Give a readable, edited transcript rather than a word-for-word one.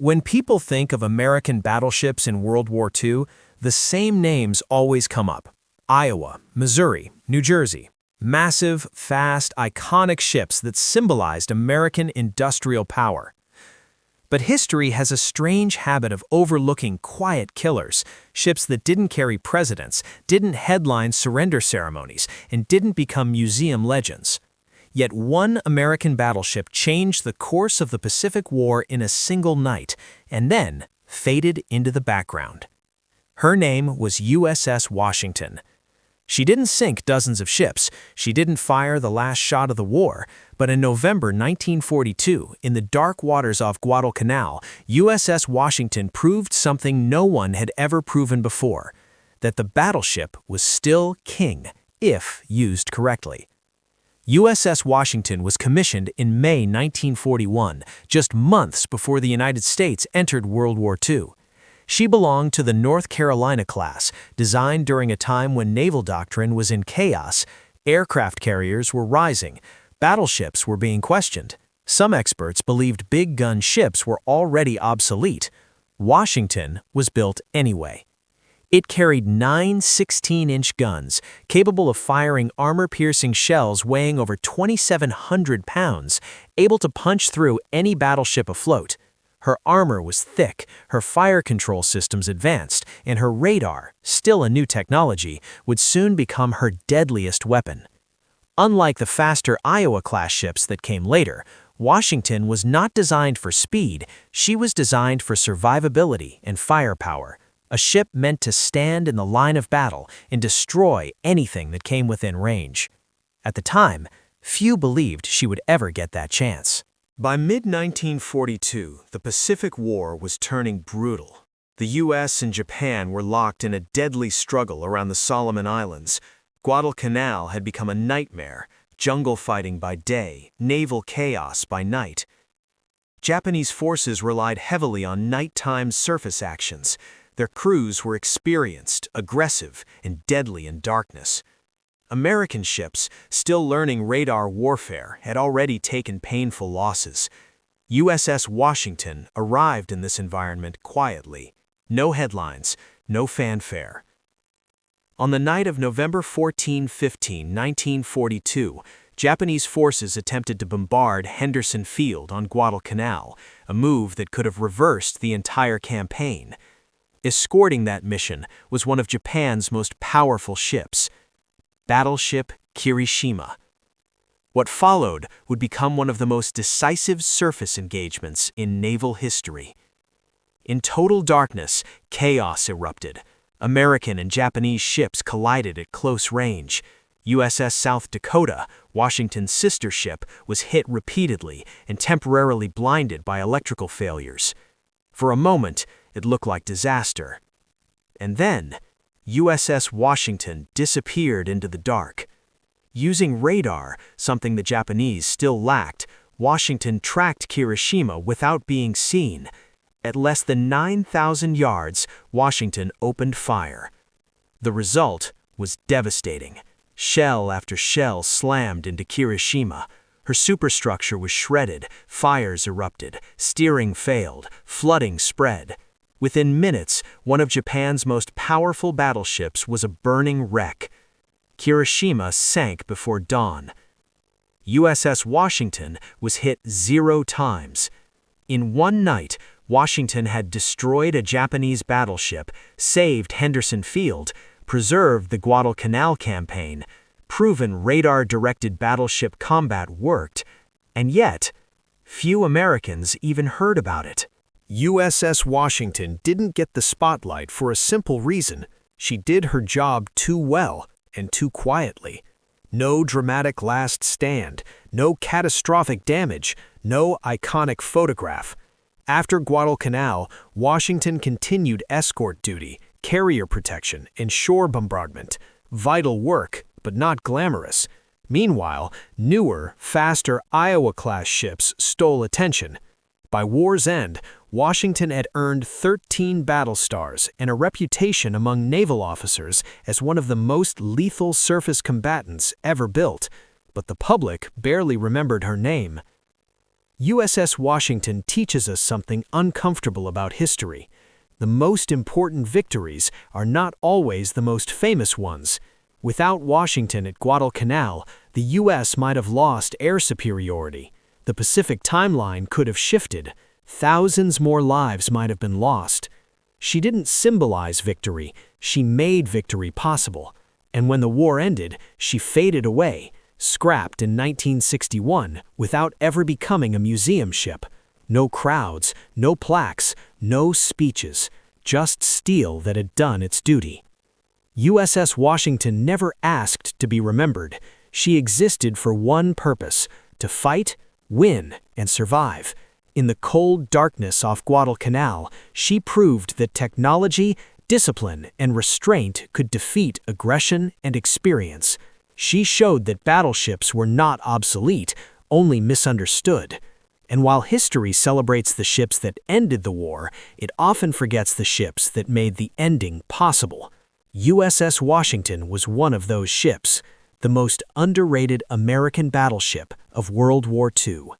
When people think of American battleships in World War II, the same names always come up. Iowa, Missouri, New Jersey. Massive, fast, iconic ships that symbolized American industrial power. But history has a strange habit of overlooking quiet killers, ships that didn't carry presidents, didn't headline surrender ceremonies, and didn't become museum legends. Yet one American battleship changed the course of the Pacific War in a single night, and then faded into the background. Her name was USS Washington. She didn't sink dozens of ships, she didn't fire the last shot of the war, but in November 1942, in the dark waters off Guadalcanal, USS Washington proved something no one had ever proven before, that the battleship was still king, if used correctly. USS Washington was commissioned in May 1941, just months before the United States entered World War II. She belonged to the North Carolina class, designed during a time when naval doctrine was in chaos, aircraft carriers were rising, battleships were being questioned. Some experts believed big-gun ships were already obsolete. Washington was built anyway. It carried 9 16-inch guns, capable of firing armor-piercing shells weighing over 2,700 pounds, able to punch through any battleship afloat. Her armor was thick, her fire control systems advanced, and her radar, still a new technology, would soon become her deadliest weapon. Unlike the faster Iowa-class ships that came later, Washington was not designed for speed, she was designed for survivability and firepower. A ship meant to stand in the line of battle and destroy anything that came within range. At the time, few believed she would ever get that chance. By mid-1942, the Pacific War was turning brutal. The US and Japan were locked in a deadly struggle around the Solomon Islands. Guadalcanal had become a nightmare, jungle fighting by day, naval chaos by night. Japanese forces relied heavily on nighttime surface actions. Their crews were experienced, aggressive, and deadly in darkness. American ships, still learning radar warfare, had already taken painful losses. USS Washington arrived in this environment quietly. No headlines, no fanfare. On the night of November 14-15, 1942, Japanese forces attempted to bombard Henderson Field on Guadalcanal, a move that could have reversed the entire campaign. Escorting that mission was one of Japan's most powerful ships, Battleship Kirishima. What followed would become one of the most decisive surface engagements in naval history. In total darkness, chaos erupted. American and Japanese ships collided at close range. USS South Dakota, Washington's sister ship, was hit repeatedly and temporarily blinded by electrical failures. For a moment, it looked like disaster. And then, USS Washington disappeared into the dark. Using radar, something the Japanese still lacked, Washington tracked Kirishima without being seen. At less than 9,000 yards, Washington opened fire. The result was devastating. Shell after shell slammed into Kirishima. Her superstructure was shredded, fires erupted, steering failed, flooding spread. Within minutes, one of Japan's most powerful battleships was a burning wreck. Kirishima sank before dawn. USS Washington was hit 0 times. In one night, Washington had destroyed a Japanese battleship, saved Henderson Field, preserved the Guadalcanal campaign, proven radar-directed battleship combat worked, and yet, few Americans even heard about it. USS Washington didn't get the spotlight for a simple reason. She did her job too well and too quietly. No dramatic last stand, no catastrophic damage, no iconic photograph. After Guadalcanal, Washington continued escort duty, carrier protection, and shore bombardment. Vital work, but not glamorous. Meanwhile, newer, faster Iowa-class ships stole attention. By war's end, Washington had earned 13 battle stars and a reputation among naval officers as one of the most lethal surface combatants ever built, but the public barely remembered her name. USS Washington teaches us something uncomfortable about history. The most important victories are not always the most famous ones. Without Washington at Guadalcanal, the U.S. might have lost air superiority. The Pacific timeline could have shifted. Thousands more lives might have been lost. She didn't symbolize victory, she made victory possible. And when the war ended, she faded away, scrapped in 1961 without ever becoming a museum ship. No crowds, no plaques, no speeches, just steel that had done its duty. USS Washington never asked to be remembered. She existed for one purpose: to fight, win, and survive. In the cold darkness off Guadalcanal, she proved that technology, discipline, and restraint could defeat aggression and experience. She showed that battleships were not obsolete, only misunderstood. And while history celebrates the ships that ended the war, it often forgets the ships that made the ending possible. USS Washington was one of those ships, the most underrated American battleship of World War II.